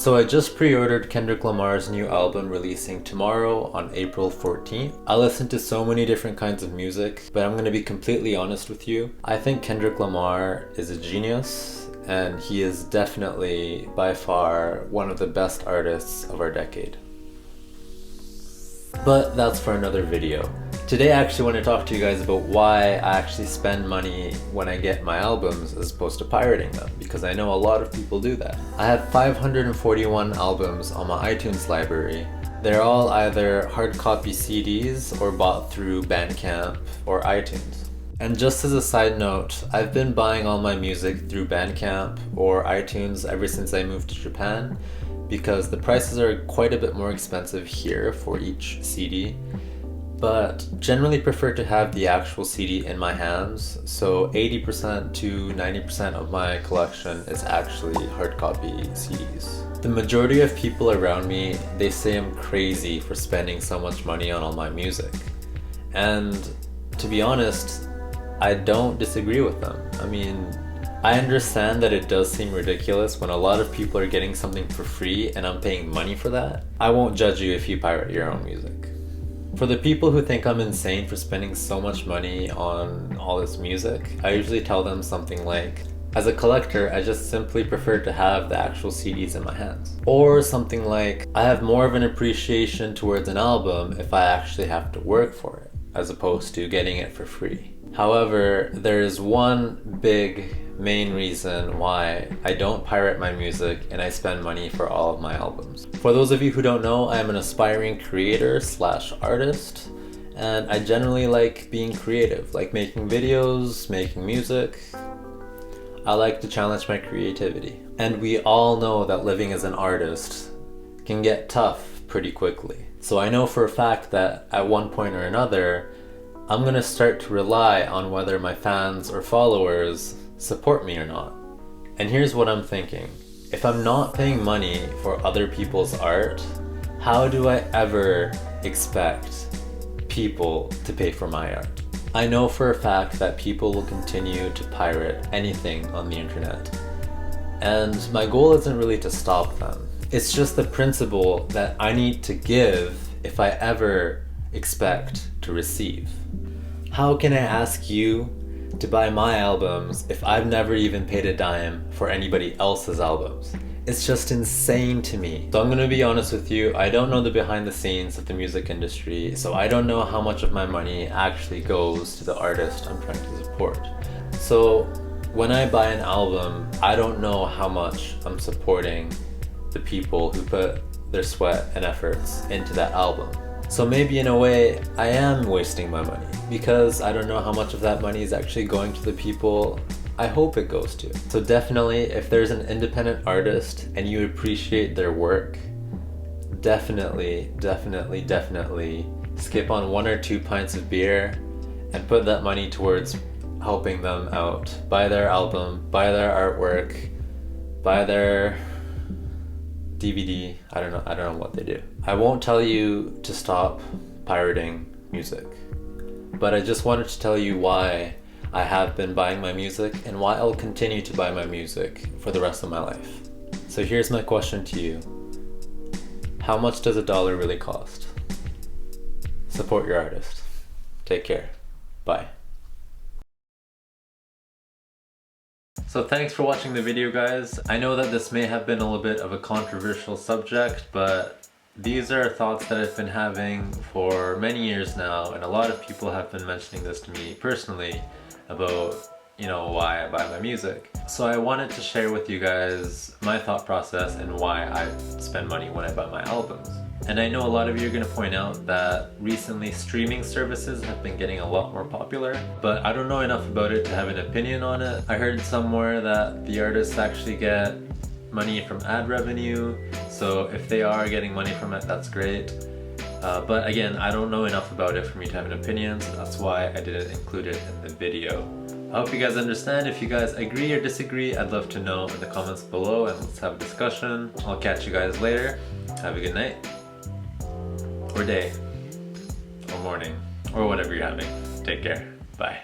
So I just pre-ordered Kendrick Lamar's new album releasing tomorrow on April 14th. I listen to so many different kinds of music, but I'm gonna be completely honest with you. I think Kendrick Lamar is a genius, and he is definitely by far one of the best artists of our decade. But that's for another video. Today I actually want to talk to you guys about why I actually spend money when I get my albums as opposed to pirating them, because I know a lot of people do that. I have 541 albums on my iTunes library. They're all either hard copy CDs or bought through Bandcamp or iTunes. And just as a side note, I've been buying all my music through Bandcamp or iTunes ever since I moved to Japan, because the prices are quite a bit more expensive here for each CD, but generally prefer to have the actual CD in my hands, so 80% to 90% of my collection is actually hard copy CDs. The majority of people around me, they say I'm crazy for spending so much money on all my music. And to be honest, I don't disagree with them. I mean, I understand that it does seem ridiculous when a lot of people are getting something for free and I'm paying money for that. I won't judge you if you pirate your own music. For the people who think I'm insane for spending so much money on all this music, I usually tell them something like, as a collector, I just simply prefer to have the actual CDs in my hands. Or something like, I have more of an appreciation towards an album if I actually have to work for it, as opposed to getting it for free. However, there is one big main reason why I don't pirate my music and I spend money for all of my albums. For those of you who don't know, I am an aspiring creator / artist, and I generally like being creative, like making videos, making music. I like to challenge my creativity. And we all know that living as an artist can get tough pretty quickly. So I know for a fact that at one point or another, I'm gonna start to rely on whether my fans or followers support me or not. And here's what I'm thinking. If I'm not paying money for other people's art, how do I ever expect people to pay for my art? I know for a fact that people will continue to pirate anything on the internet. And my goal isn't really to stop them. It's just the principle that I need to give if I ever expect to receive. How can I ask you to buy my albums if I've never even paid a dime for anybody else's albums? It's just insane to me. So I'm gonna be honest with you, I don't know the behind the scenes of the music industry, so I don't know how much of my money actually goes to the artist I'm trying to support. So when I buy an album, I don't know how much I'm supporting the people who put their sweat and efforts into that album. So maybe in a way, I am wasting my money because I don't know how much of that money is actually going to the people I hope it goes to. So definitely, if there's an independent artist and you appreciate their work, definitely skip on 1 or 2 pints of beer and put that money towards helping them out. Buy their album, buy their artwork, buy their DVD. I don't know what they do. I won't tell you to stop pirating music, but I just wanted to tell you why I have been buying my music and why I'll continue to buy my music for the rest of my life. So here's my question to you. How much does $1 really cost? Support your artist. Take care. Bye. So thanks for watching the video, guys. I know that this may have been a little bit of a controversial subject, but these are thoughts that I've been having for many years now, and a lot of people have been mentioning this to me personally about, why I buy my music. So I wanted to share with you guys my thought process and why I spend money when I buy my albums. And I know a lot of you are going to point out that recently streaming services have been getting a lot more popular, but I don't know enough about it to have an opinion on it. I heard somewhere that the artists actually get money from ad revenue, so if they are getting money from it, that's great. But again, I don't know enough about it for me to have an opinion, so that's why I didn't include it in the video. I hope you guys understand. If you guys agree or disagree, I'd love to know in the comments below, and let's have a discussion. I'll catch you guys later. Have a good night. Or day, or morning, or whatever you're having. Take care. Bye.